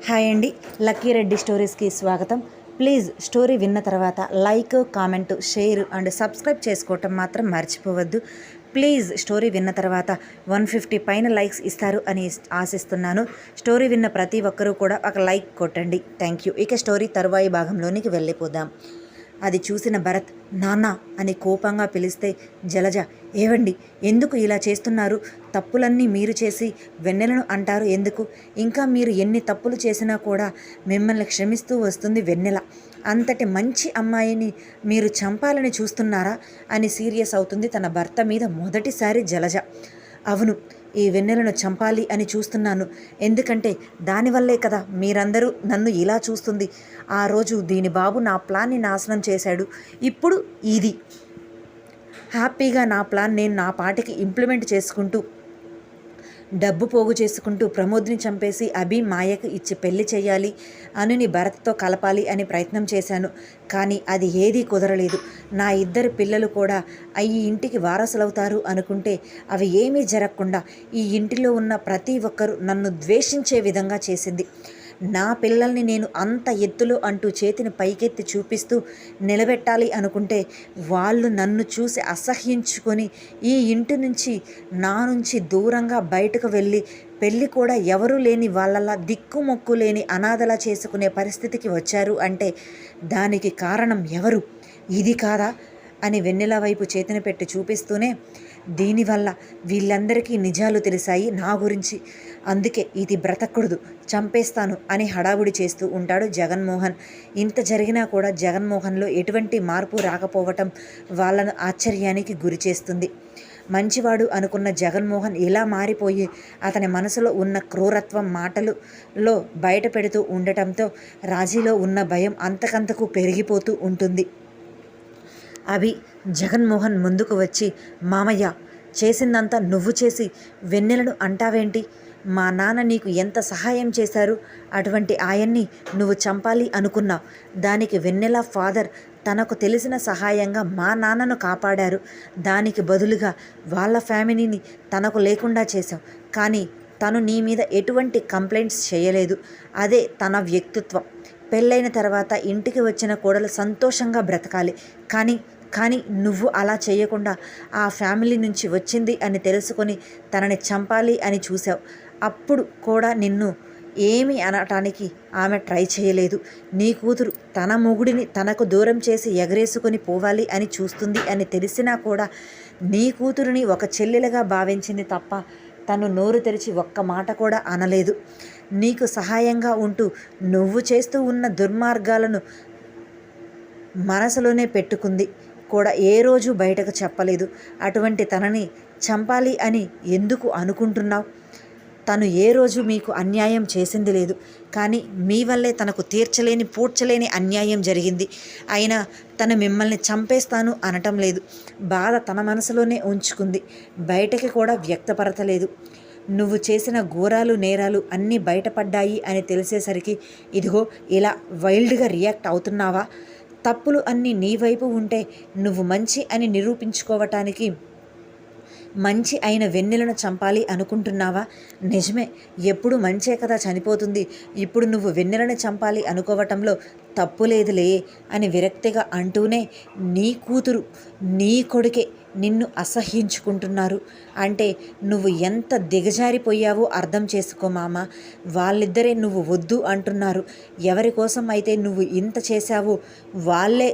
Hi అండి, lucky Reddy స్టోరీస్కి స్వాగతం. Please story విన్న తర్వాత like, comment, share and subscribe చేసుకోవటం మాత్రం మర్చిపోవద్దు. ప్లీజ్ స్టోరీ విన్న తర్వాత 150 పైన లైక్స్ ఇస్తారు అని ఆశిస్తున్నాను. స్టోరీ విన్న ప్రతి ఒక్కరూ కూడా ఒక లైక్ కొట్టండి. Thank you. ఇక స్టోరీ తరువాయి భాగంలోనికి వెళ్ళిపోదాం. అది చూసిన భరత్ నాన్న అని కోపంగా పిలిస్తే జలజ, ఏవండి ఎందుకు ఇలా చేస్తున్నారు? తప్పులన్నీ మీరు చేసి వెన్నెలను అంటారు ఎందుకు? ఇంకా మీరు ఎన్ని తప్పులు చేసినా కూడా మిమ్మల్ని క్షమిస్తూ వస్తుంది వెన్నెల. అంతటి మంచి అమ్మాయిని మీరు చంపాలని చూస్తున్నారా అని సీరియస్ అవుతుంది తన భర్త మీద మొదటిసారి జలజ. అవును, ఈ వెన్నెలను చంపాలి అని చూస్తున్నాను. ఎందుకంటే దానివల్లే కదా మీరందరూ నన్ను ఇలా చూస్తుంది. ఆ రోజు దీని బాబు నా ప్లాన్ని నాశనం చేశాడు. ఇప్పుడు ఇది హ్యాపీగా నా ప్లాన్ నేను నా పాటికి ఇంప్లిమెంట్ చేసుకుంటూ డబ్బు పోగు చేసుకుంటూ ప్రమోద్ని చంపేసి అభి మాయకు ఇచ్చి పెళ్లి చేయాలి, అనుని భరత్తో కలపాలి అని ప్రయత్నం చేశాను. కానీ అది ఏదీ కుదరలేదు. నా ఇద్దరు పిల్లలు కూడా ఈ ఇంటికి వారసులవుతారు అనుకుంటే అవి ఏమీ జరగకుండా ఈ ఇంటిలో ఉన్న ప్రతి ఒక్కరూ నన్ను ద్వేషించే విధంగా చేసింది. నా పిల్లల్ని నేను అంత ఎత్తులో అంటూ చేతిని పైకెత్తి చూపిస్తూ నిలబెట్టాలి అనుకుంటే వాళ్ళు నన్ను చూసి అసహ్యించుకొని ఈ ఇంటి నుంచి నా నుంచి దూరంగా బయటకు వెళ్ళి పెళ్ళి కూడా ఎవరూ లేని వాళ్ళలా దిక్కుమొక్కు లేని అనాథలా చేసుకునే పరిస్థితికి వచ్చారు అంటే దానికి కారణం ఎవరు? ఇది కాదా అని వెన్నెల వైపు చేతిని పెట్టి చూపిస్తూనే, దీనివల్ల వీళ్ళందరికీ నిజాలు తెలిసాయి నా గురించి. అందుకే ఇది బ్రతకూడదు, చంపేస్తాను అని హడావుడి చేస్తూ ఉంటాడు జగన్మోహన్. ఇంత జరిగినా కూడా జగన్మోహన్లో ఎటువంటి మార్పు రాకపోవటం వాళ్ళను ఆశ్చర్యానికి గురి చేస్తుంది. మంచివాడు అనుకున్న జగన్మోహన్ ఇలా మారిపోయి అతని మనసులో ఉన్న క్రూరత్వం మాటలలో బయట పెడుతూ ఉండటంతో రాజీలో ఉన్న భయం అంతకంతకు పెరిగిపోతూ ఉంటుంది. అభి జగన్మోహన్ ముందుకు వచ్చి, మామయ్య చేసిందంతా నువ్వు చేసి వెన్నెలను అంటావేంటి? మా నాన్న నీకు ఎంత సహాయం చేశారు? అటువంటి ఆయన్ని నువ్వు చంపాలి అనుకున్నావు. దానికి వెన్నెల ఫాదర్ తనకు తెలిసిన సహాయంగా మా నాన్నను కాపాడారు. దానికి బదులుగా వాళ్ళ ఫ్యామిలీని తనకు లేకుండా చేశావు. కానీ తను నీ మీద ఎటువంటి కంప్లైంట్స్ చేయలేదు. అదే తన వ్యక్తిత్వం. పెళ్ళైన తర్వాత ఇంటికి వచ్చిన కోడలు సంతోషంగా బ్రతకాలి. కానీ నువ్వు అలా చేయకుండా ఆ ఫ్యామిలీ నుంచి వచ్చింది అని తెలుసుకొని తనని చంపాలి అని చూసావు. అప్పుడు కూడా నిన్ను ఏమి అనటానికి ఆమె ట్రై చేయలేదు. నీ కూతురు తన మొగుడిని తనకు దూరం చేసి ఎగరేసుకొని పోవాలి అని చూస్తుంది అని తెలిసినా కూడా నీ కూతురిని ఒక చెల్లెలుగా భావించింది తప్ప తను నోరు తెరిచి ఒక్క మాట కూడా అనలేదు. నీకు సహాయంగా ఉంటూ నువ్వు చేస్తూ ఉన్న దుర్మార్గాలను మనసులోనే పెట్టుకుంది కూడా ఏ రోజు బయటకు చెప్పలేదు. అటువంటి తనని చంపాలి అని ఎందుకు అనుకుంటున్నావు? తను ఏ రోజు మీకు అన్యాయం చేసింది లేదు. కానీ మీ వల్లే తనకు తీర్చలేని పూడ్చలేని అన్యాయం జరిగింది. అయినా తను మిమ్మల్ని చంపేస్తాను అనటం లేదు. బాధ తన మనసులోనే ఉంచుకుంది, బయటకి కూడా వ్యక్తపరచలేదు. నువ్వు చేసిన ఘోరాలు నేరాలు అన్నీ బయటపడ్డాయి అని తెలిసేసరికి ఇదిగో ఇలా వైల్డ్గా రియాక్ట్ అవుతున్నావా? తప్పులు అన్నీ నీ వైపు ఉంటే నువ్వు మంచి అని నిరూపించుకోవటానికి మంచి అయిన వెన్నెలను చంపాలి అనుకుంటున్నావా? నిజమే, ఎప్పుడు మంచే కదా చనిపోతుంది. ఇప్పుడు నువ్వు వెన్నెలను చంపాలి అనుకోవటంలో తప్పు లేదులే అని విరక్తిగా అంటూనే, నీ కూతురు నీ కొడుకే నిన్ను అసహ్యించుకుంటున్నారు అంటే నువ్వు ఎంత దిగజారిపోయావో అర్థం చేసుకో మామ. వాళ్ళిద్దరే నువ్వు వద్దు అంటున్నారు. ఎవరి కోసం అయితే నువ్వు ఇంత చేశావో వాళ్ళే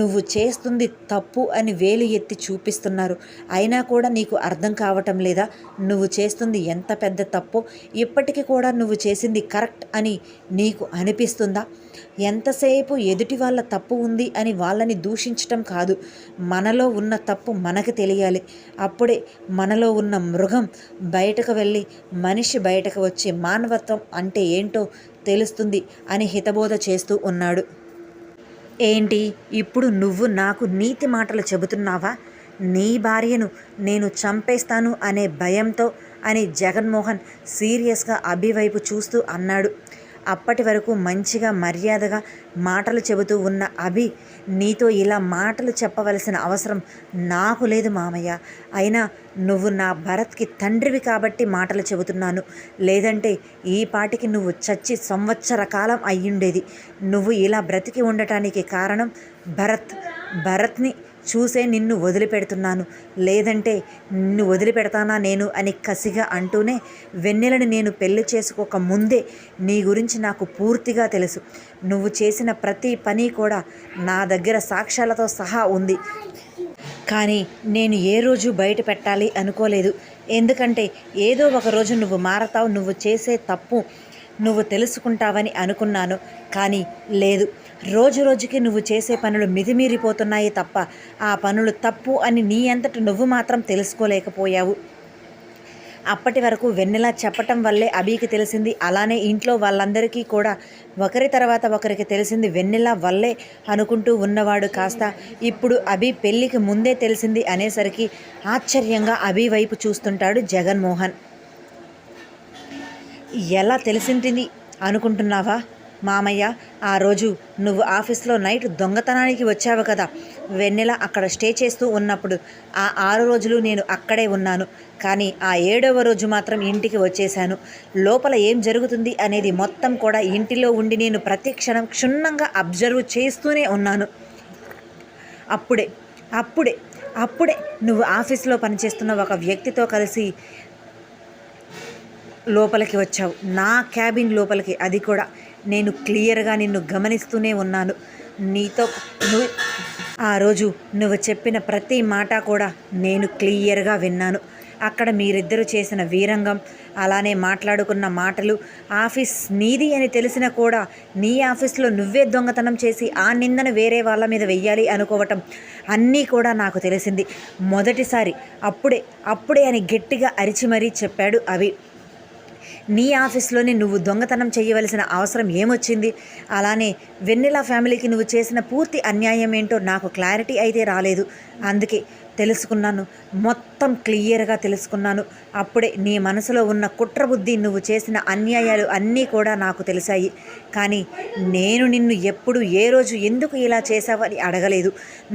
నువ్వు చేస్తుంది తప్పు అని వేలు ఎత్తి చూపిస్తున్నారు. అయినా కూడా నీకు అర్థం కావటం లేదా? నువ్వు చేస్తుంది ఎంత పెద్ద తప్పో ఇప్పటికీ కూడా నువ్వు చేసింది కరెక్ట్ అని నీకు అనిపిస్తుందా? ఎంతసేపు ఎదుటి వాళ్ళ తప్పు ఉంది అని వాళ్ళని దూషించటం కాదు, మనలో ఉన్న తప్పు మనకు తెలియాలి. అప్పుడే మనలో ఉన్న మృగం బయటకు వెళ్ళి మనిషి బయటకు వచ్చి మానవత్వం అంటే ఏంటో తెలుస్తుంది అని హితబోధ చేస్తూ ఉన్నాడు. ఏంటి ఇప్పుడు నువ్వు నాకు నీతి మాటలు చెబుతున్నావా? నీ భార్యను నేను చంపేస్తాను అనే భయంతో అని జగన్మోహన్ సీరియస్గా అభి వైపు చూస్తూ అన్నాడు. అప్పటి వరకు మంచిగా మర్యాదగా మాటలు చెబుతూ ఉన్న అభి నీతో ఇలా మాటలు చెప్పవలసిన అవసరం నాకు లేదు మామయ్య. అయినా నువ్వు నా భరత్కి తండ్రివి కాబట్టి మాటలు చెబుతున్నాను. లేదంటే ఈ పాటికి నువ్వు చచ్చి సంవత్సర కాలం అయ్యుండేది. నువ్వు ఇలా బ్రతికి ఉండటానికి కారణం భరత్ని చూసే నిన్ను వదిలిపెడుతున్నాను. లేదంటే నిన్ను వదిలిపెడతానా నేను అని కసిగా అంటూనే, వెన్నెలని నేను పెళ్లి చేసుకోక ముందే నీ గురించి నాకు పూర్తిగా తెలుసు. నువ్వు చేసిన ప్రతి పని కూడా నా దగ్గర సాక్ష్యాలతో సహా ఉంది. కానీ నేను ఏ రోజు బయట పెట్టాలి అనుకోలేదు. ఎందుకంటే ఏదో ఒక రోజు నువ్వు మారతావు, నువ్వు చేసే తప్పు నువ్వు తెలుసుకుంటావని అనుకున్నాను. కానీ లేదు, రోజు రోజుకి నువ్వు చేసే పనులు మితిమీరిపోతున్నాయి తప్ప ఆ పనులు తప్పు అని నీ అంతట నువ్వు మాత్రం తెలుసుకోలేకపోయావు. అప్పటి వరకు వెన్నెల చెప్పటం వల్లే అభికి తెలిసింది. అలానే ఇంట్లో వాళ్ళందరికీ కూడా ఒకరి తర్వాత ఒకరికి తెలిసింది వెన్నెల వల్లే అనుకుంటూ ఉన్నవాడు కాస్త ఇప్పుడు అభి పెళ్ళికి ముందే తెలిసింది అనేసరికి ఆశ్చర్యంగా అభి వైపు చూస్తుంటాడు జగన్మోహన్. ఎలా తెలిసింది అనుకుంటున్నావా మామయ్య? ఆ రోజు నువ్వు ఆఫీస్లో నైట్ దొంగతనానికి వచ్చావు కదా, వెన్నెల అక్కడ స్టే చేస్తూ ఉన్నప్పుడు ఆ 6 రోజులు నేను అక్కడే ఉన్నాను. కానీ ఆ 7వ రోజు మాత్రం ఇంటికి వచ్చేశాను. లోపల ఏం జరుగుతుంది అనేది మొత్తం కూడా ఇంటిలో ఉండి నేను ప్రతి క్షణం క్షుణ్ణంగా అబ్జర్వ్ చేస్తూనే ఉన్నాను. అప్పుడే నువ్వు ఆఫీస్లో పనిచేస్తున్న ఒక వ్యక్తితో కలిసి లోపలికి వచ్చావు, నా క్యాబిన్ లోపలికి. అది కూడా నేను క్లియర్గా నిన్ను గమనిస్తూనే ఉన్నాను. ఆ రోజు నువ్వు చెప్పిన ప్రతి మాట కూడా నేను క్లియర్గా విన్నాను. అక్కడ మీరిద్దరూ చేసిన వీరంగం, అలానే మాట్లాడుకున్న మాటలు, ఆఫీస్ నీది అని తెలిసినా కూడా నీ ఆఫీస్లో నువ్వే దొంగతనం చేసి ఆ నిందను వేరే వాళ్ళ మీద వెయ్యాలి అనుకోవటం అన్నీ కూడా నాకు తెలిసింది. మొదటిసారి అప్పుడే అని గట్టిగా అరిచి మరీ చెప్పాడు అభి. నీ ఆఫీస్లోనే నువ్వు దొంగతనం చేయవలసిన అవసరం ఏమొచ్చింది? అలానే వెన్నెల ఫ్యామిలీకి నువ్వు చేసిన పూర్తి అన్యాయం ఏంటో నాకు క్లారిటీ అయితే రాలేదు. అందుకే తెలుసుకున్నాను, మొత్తం క్లియర్గా తెలుసుకున్నాను. అప్పుడే నీ మనసులో ఉన్న కుట్రబుద్ధి, నువ్వు చేసిన అన్యాయాలు అన్నీ కూడా నాకు తెలిసాయి. కానీ నేను నిన్ను ఎప్పుడు ఏ రోజు ఎందుకు ఇలా చేశావని అడగలేదు.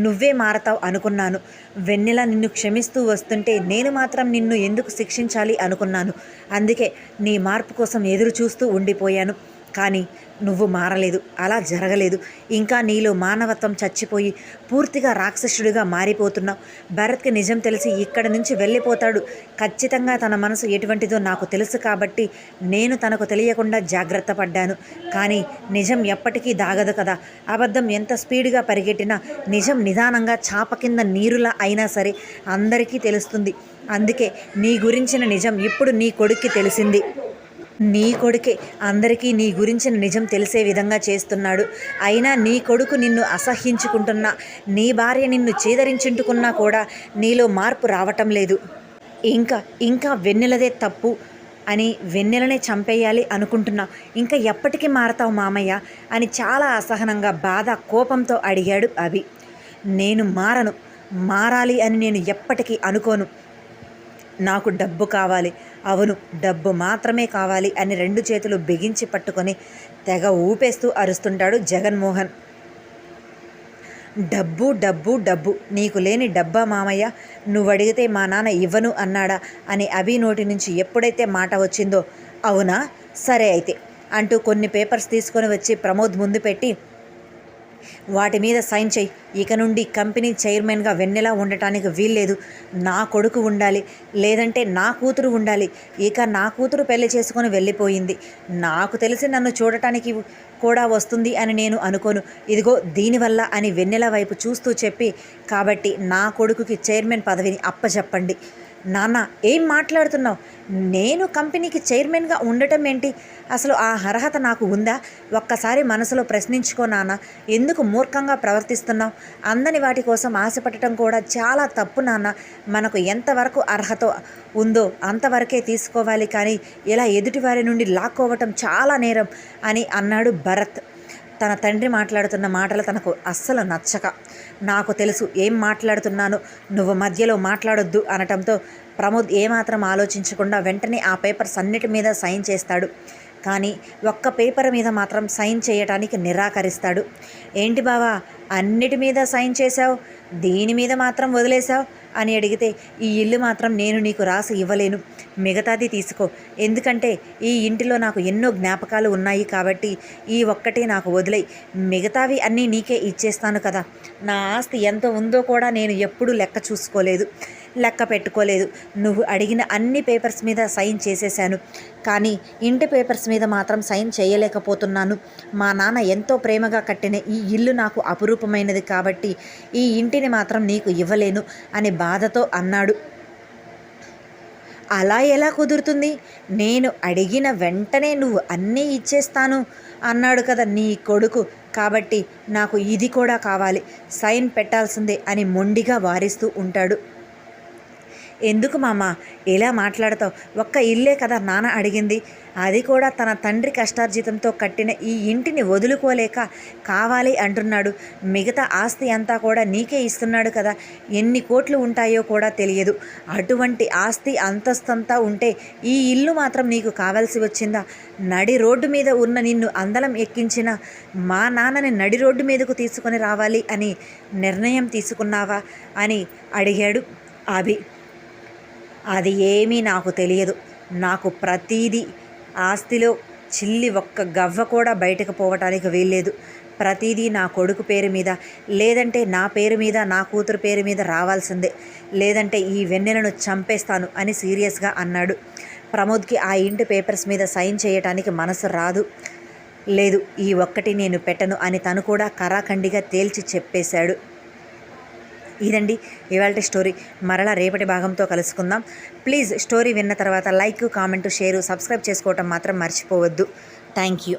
నువ్వే మారతావు అనుకున్నాను. వెన్నెల నిన్ను క్షమిస్తూ వస్తుంటే నేను మాత్రం నిన్ను ఎందుకు శిక్షించాలి అనుకున్నాను. అందుకే నీ మార్పు కోసం ఎదురు చూస్తూ ఉండిపోయాను. కానీ నువ్వు మారలేదు, అలా జరగలేదు. ఇంకా నీలో మానవత్వం చచ్చిపోయి పూర్తిగా రాక్షసుడిగా మారిపోతున్నావు. భరత్కి నిజం తెలిసి ఇక్కడి నుంచి వెళ్ళిపోతాడు. ఖచ్చితంగా తన మనసు ఎటువంటిదో నాకు తెలుసు కాబట్టి నేను తనకు తెలియకుండా జాగ్రత్త పడ్డాను. కానీ నిజం ఎప్పటికీ దాగదు కదా. అబద్ధం ఎంత స్పీడ్గా పరిగెట్టినా నిజం నిదానంగా చాప కింద నీరులా అయినా సరే అందరికీ తెలుస్తుంది. అందుకే నీ గురించిన నిజం ఇప్పుడు నీ కొడుక్కి తెలిసింది. నీ కొడుకే అందరికీ నీ గురించిన నిజం తెలిసే విధంగా చేస్తున్నాడు. అయినా నీ కొడుకు నిన్ను అసహ్యించుకుంటున్నా, నీ భార్య నిన్ను చీదరించుకుంటున్నా కూడా నీలో మార్పు రావటం లేదు. ఇంకా వెన్నెలదే తప్పు అని వెన్నెలనే చంపేయాలి అనుకుంటున్నా. ఇంకా ఎప్పటికీ మారతావు మామయ్య అని చాలా అసహనంగా బాధ కోపంతో అడిగాడు అభి. నేను మారాలి అని నేను ఎప్పటికీ అనుకోను. నాకు డబ్బు కావాలి, అవును డబ్బు మాత్రమే కావాలి అని 2 చేతులు బిగించి పట్టుకొని తెగ ఊపేస్తూ అరుస్తుంటాడు జగన్మోహన్. డబ్బు డబ్బు డబ్బు, నీకు లేని డబ్బా మామయ్య? నువ్వు అడిగితే మా నాన్న ఇవ్వను అన్నాడా అని అభి నోటి నుంచి ఎప్పుడైతే మాట వచ్చిందో, అవునా సరే అయితే అంటూ కొన్ని పేపర్స్ తీసుకొని వచ్చి ప్రమోద్ ముందు పెట్టి, వాటి మీద సైన్ చేయి. ఇక నుండి కంపెనీ చైర్మన్గా వెన్నెల ఉండటానికి వీల్లేదు. నా కొడుకు ఉండాలి, లేదంటే నా కూతురు ఉండాలి. ఇక నా కూతురు పెళ్లి చేసుకొని వెళ్ళిపోయింది. నాకు తెలిసి నన్ను చూడటానికి కూడా వస్తుంది అని నేను అనుకోను. ఇదిగో దీనివల్ల అని వెన్నెల వైపు చూస్తూ చెప్పి, కాబట్టి నా కొడుకుకి చైర్మన్ పదవిని అప్పచెప్పండి. నాన్న ఏం మాట్లాడుతున్నావు? నేను కంపెనీకి చైర్మన్గా ఉండటం ఏంటి? అసలు ఆ అర్హత నాకు ఉందా? ఒక్కసారి మనసులో ప్రశ్నించుకో నాన్న. ఎందుకు మూర్ఖంగా ప్రవర్తిస్తున్నావు? అందని వాటి కోసం ఆశపడటం కూడా చాలా తప్పు నాన్న. మనకు ఎంతవరకు అర్హత ఉందో అంతవరకే తీసుకోవాలి, కానీ ఇలా ఎదుటివారి నుండి లాక్కోవటం చాలా నేరం అని అన్నాడు భరత్. తన తండ్రి మాట్లాడుతున్న మాటలు తనకు అస్సలు నచ్చక, నాకు తెలుసు ఏం మాట్లాడుతున్నాను, నువ్వు మధ్యలో మాట్లాడొద్దు అనటంతో ప్రమోద్ ఏమాత్రం ఆలోచించకుండా వెంటనే ఆ పేపర్స్ అన్నిటి మీద సైన్ చేస్తాడు. కానీ ఒక్క పేపర్ మీద మాత్రం సైన్ చేయటానికి నిరాకరిస్తాడు. ఏంటి బావా, అన్నిటి మీద సైన్ చేశావు, దీని మీద మాత్రం వదిలేశావు అని అడిగితే, ఈ ఇల్లు మాత్రం నేను నీకు రాసి ఇవ్వలేను, మిగతాది తీసుకో, ఎందుకంటే ఈ ఇంటిలో నాకు ఎన్నో జ్ఞాపకాలు ఉన్నాయి కాబట్టి ఈ ఒక్కటే నాకు వదిలేయి, మిగతావి అన్నీ నీకే ఇచ్చేస్తాను కదా. నా ఆస్తి ఎంత ఉందో కూడా నేను ఎప్పుడూ లెక్క పెట్టుకోలేదు. నువ్వు అడిగిన అన్ని పేపర్స్ మీద సైన్ చేసేశాను, కానీ ఇంటి పేపర్స్ మీద మాత్రం సైన్ చేయలేకపోతున్నాను. మా నాన్న ఎంతో ప్రేమగా కట్టిన ఈ ఇల్లు నాకు అపురూపమైనది కాబట్టి ఈ ఇంటిని మాత్రం నీకు ఇవ్వలేను అని బాధతో అన్నాడు. అలా ఎలా కుదురుతుంది? నేను అడిగిన వెంటనే నువ్వు అన్నీ ఇచ్చేస్తాను అన్నాడు కదా నీ కొడుకు, కాబట్టి నాకు ఇది కూడా కావాలి, సైన్ పెట్టాల్సిందే అని మొండిగా వారిస్తూ ఉంటాడు. ఎందుకు మామ ఇలా మాట్లాడతావు? ఒక్క ఇల్లే కదా నాన్న అడిగింది, అది కూడా తన తండ్రి కష్టార్జితంతో కట్టిన ఈ ఇంటిని వదులుకోలేక కావాలి అంటున్నాడు. మిగతా ఆస్తి అంతా కూడా నీకే ఇస్తున్నాడు కదా, ఎన్ని కోట్లు ఉంటాయో కూడా తెలియదు. అటువంటి ఆస్తి అంతస్తంతా ఉంటే ఈ ఇల్లు మాత్రం నీకు కావాల్సి వచ్చిందా? నడి రోడ్డు మీద ఉన్న నిన్ను అందలం ఎక్కించిన మా నాన్నని నడి రోడ్డు మీదకు తీసుకొని రావాలి అని నిర్ణయం తీసుకున్నావా అని అడిగాడు అభి. అది ఏమీ నాకు తెలియదు, నాకు ప్రతీదీ ఆస్తిలో చిల్లి ఒక్క గవ్వ కూడా బయటకు పోవటానికి వీల్లేదు, ప్రతీదీ నా కొడుకు పేరు మీద లేదంటే నా పేరు మీద నా కూతురు పేరు మీద రావాల్సిందే, లేదంటే ఈ వెన్నెలను చంపేస్తాను అని సీరియస్గా అన్నాడు. ప్రమోద్కి ఆ ఇంటి పేపర్స్ మీద సైన్ చేయటానికి మనసు రాదు. లేదు, ఈ ఒక్కటి నేను పెట్టను అని తను కూడా కరాఖండిగా తేల్చి చెప్పేశాడు. ఇదండి ఇవాళ స్టోరీ. మరలా రేపటి భాగంతో కలుసుకుందాం. ప్లీజ్ స్టోరీ విన్న తర్వాత లైక్, కామెంట్, షేరు, సబ్స్క్రైబ్ చేసుకోవటం మాత్రం మర్చిపోవద్దు. Thank you.